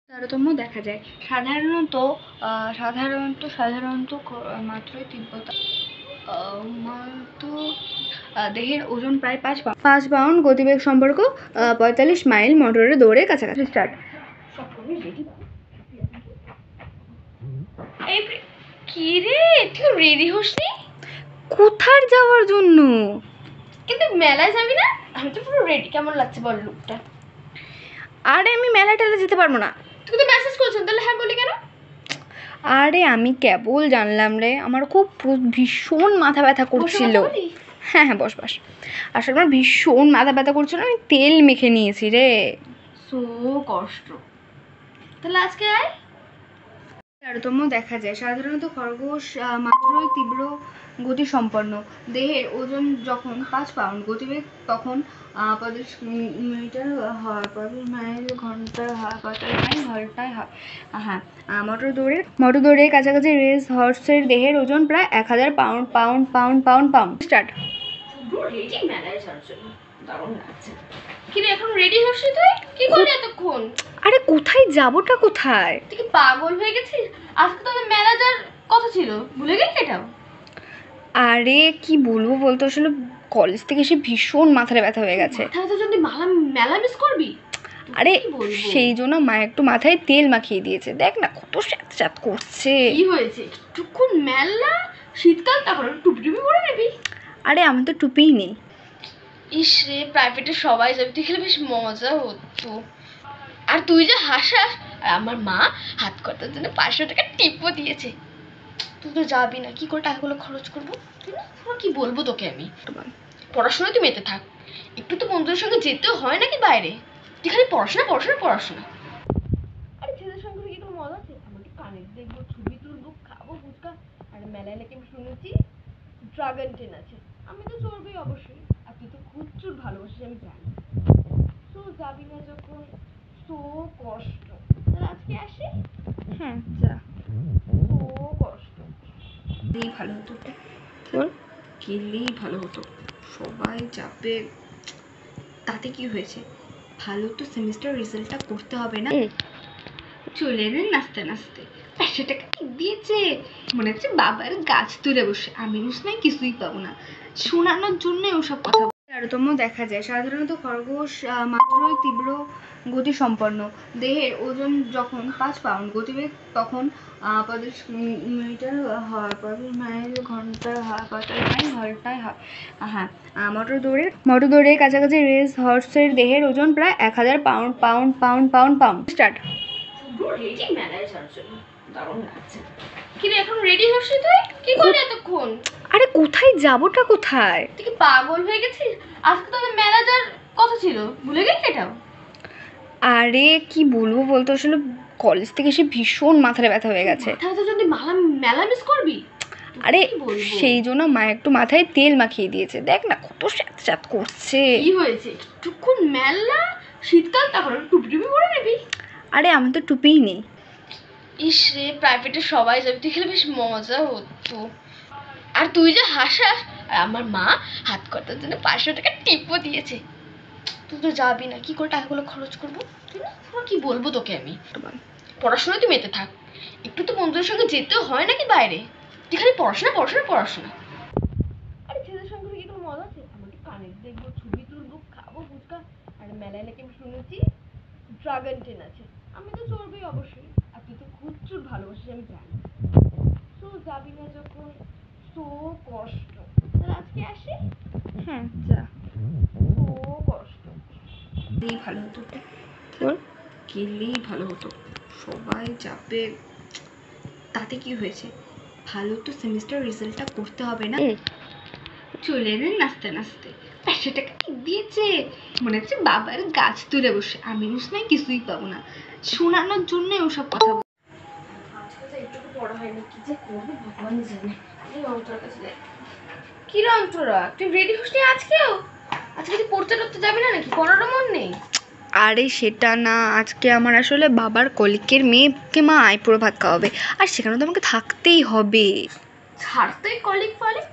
তারতম্য দেখা যায় সাধারণত মাত্রই তীব্রতা দেহের ওজন প্রায় 5 পাউন্ড, গতিবেগ সম্পর্ক 45 মাইল, মোটরে দৌড়ে কাছাকাছি। স্টার্ট। কি রে, তুই রেডি হসনি? কোথায় যাওয়ার জন্য? কিন্তু মেলায় যাবি না? আমি তো পুরো রেডি। কেমন লাগছে বল লুকটা? আরে আমি মেলা টেলা যেতে পারবো না। তুই তো মেসেজ করছেন, তাহলে হ্যাঁ বলি কেন? আরে আমি কেবল জানলাম রে, আমার খুব ভীষণ মাথা ব্যথা করছিল। হ্যাঁ হ্যাঁ, বস বস। আসলে আমার ভীষণ মাথা ব্যথা করছিল, আমি তেল মেখে নিয়েছি রে। সো কষ্ট। তাহলে আজকে আয়। তারতম্য দেখা যায় সাধারণত খরগোশ মাত্রই তীব্র গতি সম্পন্ন। দেহের ওজন যখন 5 পাউন্ড, গতিবেগ তখন 45 মিটার হয়, 45 মাইল ঘন্টায় হয়, 45 মাইল ঘন্টায় হয়। হ্যাঁ, মোটর দৌড়ের কাছাকাছি। রেস হর্সের দেহের ওজন প্রায় 1000 পাউন্ড। স্টার্ট। রেডি মেলায় যাওয়ার জন্য। দারুণ লাগছে। কি রে, এখন রেডি হসনি তুই? কি করলি এতক্ষণ? আরে কোথায় যাবোটা কোথায়? তুই কি পাগল হয়ে গেছিস? আজকে তো মেলা যাওয়ার কথা ছিল, ভুলে গেলি এটাও? আরে কি বলবো বলতো, আসলে কলেজ থেকে এসে ভীষণ মাথায় ব্যথা হয়ে গেছে। তাহলে যদি মেলা মিস করবি। আরে সেই জন্য মা একটু মাথায় তেল মাখিয়ে দিয়েছে, দেখ না কত স্যাঁত করছে। কি হয়েছে? একটুক্ষণ মেলা, শীতকাল, তারপর টুপি টুপি পরে নেবি। আরে আমি তো টুপিই নেই। ইস রে, প্রাইভেটে সবাই যাবে, তুই খেলে বেশ মজা হতো। আর তুই যে হাসাস, আর আমার মা হাত করার জন্য 500 টাকা টিপও দিয়েছে। তুই তো যাবি না, কি করে টাকাগুলো খরচ করবো? তুই না, কি বলবো তোকে আমি? পড়াশোনায় তুই মেতে থাক, একটু তো বন্ধুদের সঙ্গে যেতেও হয় নাকি বাইরে? তুই খালি পড়াশোনা। আরে ছেলেদের সঙ্গে কি কোনো মজা আছে? আমাকে কানে দেখবো, ছবি তুলবো, খাবো ফুচকা। আর মেলায় নাকি আমি শুনেছি ড্রাগন ট্রেন আছে। আমি তো চড়বই অবশ্যই। আর তুই তো প্রচুর ভালোবাসিস, আমি জানি। তো যাবি না যখন, তো কষ্ট। তাহলে আজকে আসি। হ্যাঁ যা। তো কষ্ট। গেলেই ভালো হতো, বল গেলেই ভালো হতো। সবাই যাবে, তাতে কি হয়েছে? ভালো তো সেমিস্টার রেজাল্টটা করতে হবে না? চলে এলেন নাচতে নাচতে, 500 টাকা কি দিয়েছে, মনে হচ্ছে বাবার গাছ তুলে বসে। আমি বুঝলাম কিছুই পাবো না, শোনানোর জন্য ওসব কথা। তারতম্য দেখা যায় সাধারণত খরগোশ মাত্রই তীব্র গতি সম্পন্ন। দেহের ওজন যখন 5 পাউন্ড, গতিবেগ তখন 45 মিটার হয়, 45 মাইল ঘন্টায় হয়, 45 মাইল ঘন্টায় হয়। হ্যাঁ, মোটর দৌড়ের কাছাকাছি। রেস হর্সের দেহের ওজন প্রায় 1000 পাউন্ড। স্টার্ট। রেডি মেলায় যাওয়ার জন্য। দারুণ লাগছে। কি রে, এখন রেডি হসনি তুই? কি করলি এতক্ষণ? আরে কোথায় যাবোটা কোথায়? তুই কি পাগল হয়ে গেছিস? আজকে তো মেলা যাওয়ার কথা ছিল, ভুলে গেলি এটাও? আরে কি বলবো বলতো, আসলে কলেজ থেকে এসে ভীষণ মাথায় ব্যথা হয়ে গেছে। তাহলে যদি মেলা মিস করবি। আরে সেই জন্য মা একটু মাথায় তেল মাখিয়ে দিয়েছে, দেখ না কত স্যাঁত করছে। কি হয়েছে? একটুক্ষণ মেলা, শীতকাল, তারপর টুপি টুপি পরে নেবি। আরে আমি তো টুপিই নেই। ইস রে, প্রাইভেটে সবাই যাবে, তুই খেলে বেশ মজা হতো। আর তুই যে হাসাস, আর আমার মা হাত করার জন্য 500 টাকা টিপও দিয়েছে। তুই তো যাবি না, কি করে টাকাগুলো খরচ করবো? তুই না, কি বলবো তোকে আমি? পড়াশোনায় তুই মেতে থাক, একটু তো বন্ধুদের সঙ্গে যেতেও হয় নাকি বাইরে? তুই খালি পড়াশোনা। আরে ছেলেদের সঙ্গে কি কোনো মজা আছে? আমাকে কানে দেখবো, ছবি তুলবো, খাবো ফুচকা। আর মেলায় নাকি আমি শুনেছি ড্রাগন ট্রেন আছে। আমি তো চড়বই অবশ্যই। আর তুই তো প্রচুর ভালোবাসিস, আমি জানি। তো যাবি না যখন, তো কষ্ট। তাহলে আজকে আসি। হ্যাঁ যা। তো কষ্ট। গেলেই ভালো হতো, বল গেলেই ভালো হতো। সবাই যাবে, তাতে কি হয়েছে? ভালো তো সেমিস্টার রেজাল্টটা করতে হবে না? চলে এলেন নাচতে নাচতে, 500 টাকা কি দিয়েছে, মনে হচ্ছে বাবার গাছ তুলে বসে। আমি বুঝলাম কিছুই পাবো না, শোনানোর জন্য ওসব কথা। আজকে তো একটু পড়া হয়নি, কি যে করবো ভগবান জানে। এই অন্তরার কাছে যাই। কি রে অন্তরা, তুই রেডি হসনি আজকেও? আজকে তুই পড়তে টড়তে যাবি না নাকি? পড়ারও মন নেই? আরে সেটা না, আজকে আমার আসলে বাবার কলিকের মেয়েকে মা আইপুরো ভাত খাওয়াবে, আর সেখানে তো আমাকে থাকতেই হবে। ছাড় তুই কলিক ফলিক,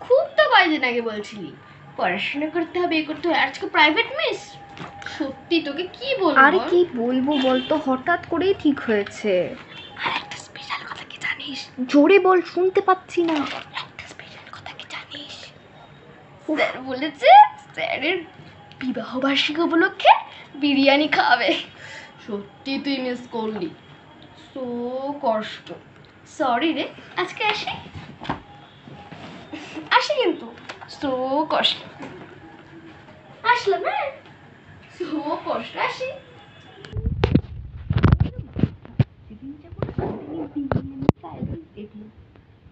খুব তো কয়েকদিন আগে বলছিলি পড়াশোনা করতে হবে, এ করতে হবে। আজকে প্রাইভেট মিস, সত্যি তোকে কি বলবো আরে বল? কি বলবো বলতো, হঠাৎ করেই ঠিক হয়েছে। আর একটা স্পেশাল কথা কি জানিস? জোরে বল, শুনতে পাচ্ছি না। একটা স্পেশাল কথা কি জানিস? স্যার বলেছে স্যারের বিবাহ বার্ষিকী উপলক্ষে বিরিয়ানি খাবে। সত্যি তুই মিস করলি, সো কষ্ট। সরি রে, আজকে আসি আসি কিন্তু সো কষ্ট। আসলাম, হ্যাঁ, সো কষ্ট, আসি। সেদিন যে কোনো বিরিয়ানি চাইনিজ দেখলো,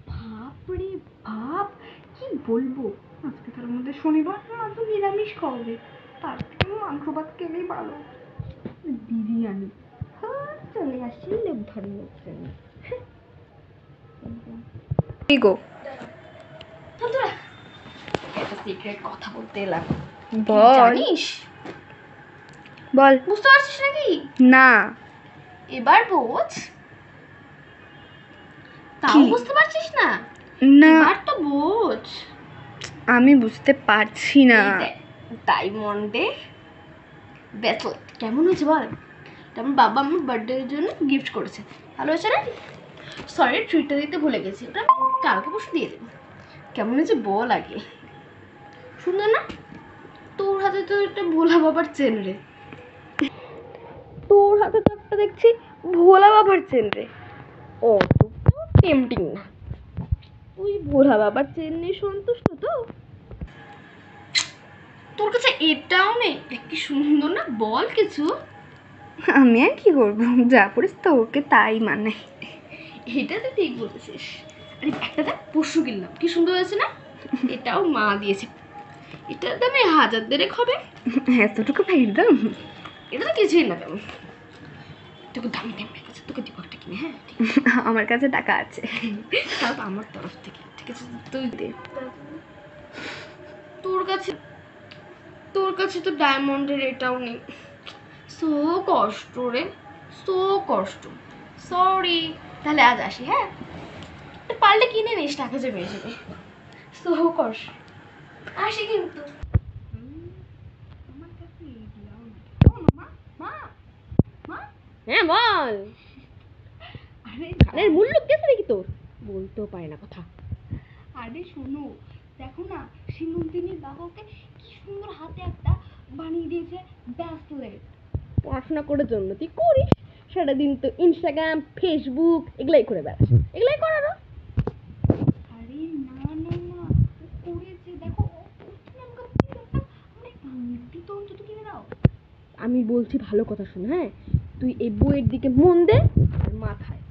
বাপরে বাপ, কি বলবো। আজকে তার মধ্যে শনিবার না, তো নিরামিষ খাওয়াবে, তার থেকে মাংস ভাত খেলেই ভালো। বিরিয়ানি, হ্যাঁ চলে আসি লোক ধরে হচ্ছে না। গো বন্ধুরা, একটা সিক্রেট কথা বলতে এলাম। বল জানিস, বল। বুঝতে পারছিস নাকি? না। এবার বোঝ। তাও কি? বুঝতে পারছিস না? না, এবার তো বোঝ। আমি বুঝতে পারছি না। ডায়মন্ডে ব্রেসলেট কেমন হয়েছে বল? তেমন বাবা আমার বার্থডের জন্য গিফট করেছে, ভালো হয়েছে না? সরি, ট্রিটটা দিতে ভুলে গেছি, ওটা আমি কালকে পরশু দিয়ে দেবো। কেমন হয়েছে বল আগে? সুন্দর না? তোর হাতে তো একটা ভোলা বাবার চেন রে। তোর হাতে তো একটা দেখছি ভোলা বাবার চেন রে। ও তো টেম্পটিং না। তুই ভোলা বাবার চেন নিয়ে সন্তুষ্ট তো? তোর কাছে এটাও নেই? কি সুন্দর না, বল কিছু। আমি আর কি করবো, যা পড়িস তো ওকে তাই মানে। এটা তো ঠিক বলেছিস। আরে একটা দেখ, পরশু কিনলাম, কি সুন্দর হয়েছে না? এটাও মা দিয়েছে, এটার দামে 1000 দেড়েক হবে। এতটুকু ভাইয়ের দাম? এটা তো কিছুই না তেমন। তোকে দামি দামি লেগেছে, তোকে দিব একটা কিনে, হ্যাঁ? আমার কাছে টাকা আছে। তাও তো আমার তরফ থেকে, ঠিক আছে? তুই দে। তোর কাছে তোর কাছে তো ডায়মন্ডের এটাও নেই। সো কষ্ট রে, সো কষ্ট। সরি, তাহলে আজ আসি, হ্যাঁ? পারলে কিনে নিস, টাকা যে পেয়ে যাবে। সো কষ্ট, আসি কিন্তু। আমার কাছে এইগুলাও নেই। মা, মা, মা। হ্যাঁ বল। আরে কানের মূল্য কেসে দেখি তোর, বলতেও পারে না কথা। আরে শোনো, দেখো না, সীমন্তিনীর বাবাকে কি সুন্দর হাতে একটা বানিয়ে দিয়েছে ব্রেসলেট। পড়াশোনা করার জন্য তুই করিস সারাদিন, তো ইনস্টাগ্রাম ফেসবুক এগুলাই করে বেড়াস, এগুলাই করানো। আরে না না না, ও করেছে, দেখো ও তুমি আমাকে please একটা মানে মূর্তি তো অন্তত কিনে দাও। আমি বলছি ভালো কথা শোন, হ্যাঁ? তুই এই বইয়ের দিকে মন দে, আর মাথায়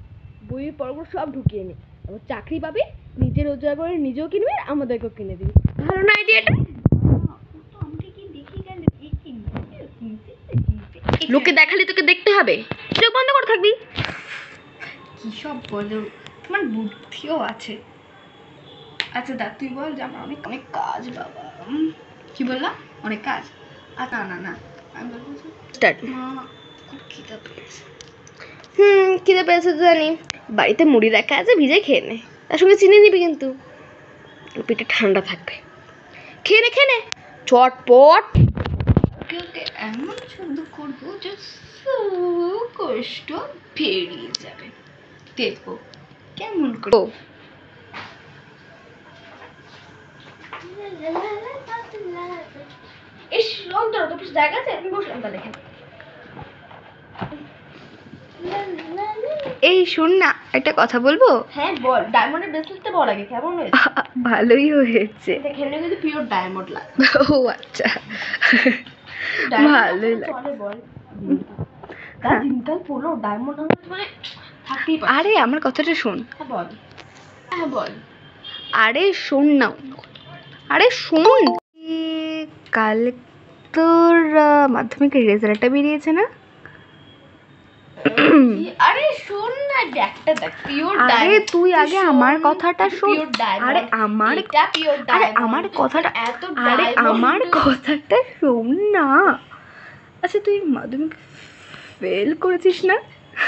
বইয়ের পড়াগুলো সব ঢুকিয়ে নে, আবার চাকরি পাবি, নিজে রোজগার করে নিজেও কিনবি আর আমাদেরকেও কিনে দিবি। ভালো না আইডিয়াটা? ও তো আমাকে কি দেখে গেল, এই কিনতে লোকে দেখালে তোকে দেখতে হবে, চোখ বন্ধ করে থাকবি। কি সব বলো, তোমার বুদ্ধিও আছে। আচ্ছা দা, তুই বল যে আমার অনেক অনেক কাজ বাবা। কি বললাম? অনেক কাজ? না না না, আমি বলবো যে স্টার্ট। মা খুব খিদে পেয়েছে। খিদে পেয়েছে তো জানি, বাড়িতে মুড়ি রাখা আছে, ভিজে খেয়ে নে, তার সঙ্গে চিনি নিবি কিন্তু, পেটে ঠান্ডা থাকবে। খেয়ে নে, খেয়ে নে চটপট। ওকে ওকে, এমন শুদ্ধ করবো যে কষ্ট বেরিয়ে যাবে, দেখবো কেমন করবো। ইস, লন্ডন তো কিছু জায়গা আছে, আমি বসলাম তাহলে এখানে। এই শোন না, একটা কথা বলবো? হ্যাঁ বল, ডায়মন্ডের ব্রেসলেটটা বল আগে, কেমন হয়েছে? ভালোই হয়েছে। এখানে কিন্তু পিওর ডায়মন্ড লাগে। ও আচ্ছা, ভালোই লাগে। চলে বল, তা দিনকাল পড়লো ডায়মন্ড আমার মানে থাকতেই পারে। আরে আমার কথাটা শোন। হ্যাঁ বল, হ্যাঁ বল। আরে শোন না, আরে শোন, কাল তোর মাধ্যমিকের রেজাল্টটা বেরিয়েছে না? আরে শোন না, ব্যাগটা দেখ, পিওর আরে ডায়মন্ড। তুই আগে আমার কথাটা শোন। আরে আমার এটা পিওর আরে ডায়মন্ড। আমার কথাটা, এত আরে diamond। আমার কথাটা শোন না। আচ্ছা তুই মাধ্যমিক ফেল করেছিস না?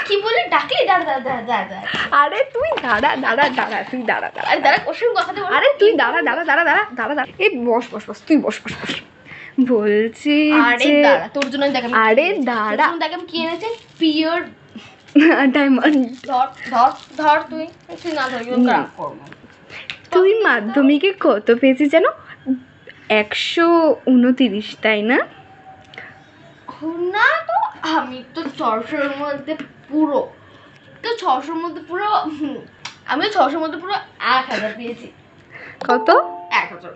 কি বলে ডাকলি? দাঁড়া দাঁড়া দাঁড়া দাঁড়া দাঁড়া। আরে তুই দাঁড়া দাঁড়া দাঁড়া, তুই দাঁড়া দাঁড়া। আরে দাঁড়া, ওর সঙ্গে কথা বল। আরে তুই দাঁড়া দাঁড়া দাঁড়া দাঁড়া দাঁড়া দাঁড়া, এই বস বস বস, তুই বস বস বস। বলছি আরে যে দাঁড়া, তোর জন্য দেখ আমি আরে দাঁড়া। দেখ আমি কি এনেছি, পিওর ডায়মন্ড। ধর ধর ধর, তুই তুই না ধর কিন্তু রাগ করবো। তুই মাধ্যমিকে কত পেয়েছিস জানো? 129, তাই না? না তো, আমি তো 600-র মধ্যে পুরো, তো 600-র মধ্যে পুরো আমি 600-র মধ্যে পুরো 1000 পেয়েছি। কত? 1000।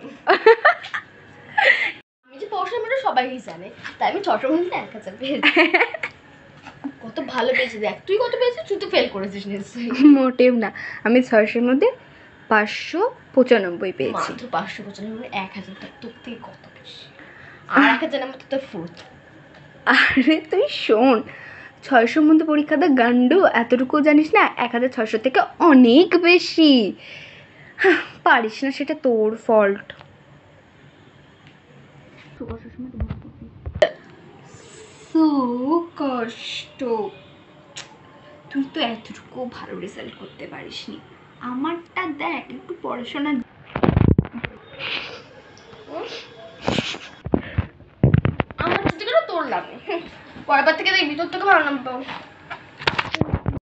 আমি যে পড়াশোনা মেয়েটা সবাই জানে, তাই আমি 600-র মধ্যে 1000 পেয়েছি। কত ভালো পেয়েছি দেখ, তুই কত পেয়েছিস? তুই তো ফেল করেছিস নিশ্চয়ই। মোটেও না, আমি 600-র মধ্যে 595 পেয়েছি। মাত্র 595, 1000 তোর থেকে কত বেশি। আর 1000-এর মধ্যে তো ফুট। আরে তুই শোন, 600-র মধ্যে পরীক্ষা দা গান্ডু, এতটুকু জানিস না? 1600 থেকে অনেক বেশি। পারিস না, সেটা তোর ফল্ট। সো কষ্ট, তুই তো এতটুকু ভালো রেজাল্ট করতে পারিসনি। আমারটা দেখ, একটু পড়াশোনা। আমার থেকে তোর লাগে, পরের বার থেকে দেখবি তোর থেকে ভালো নাম্বার।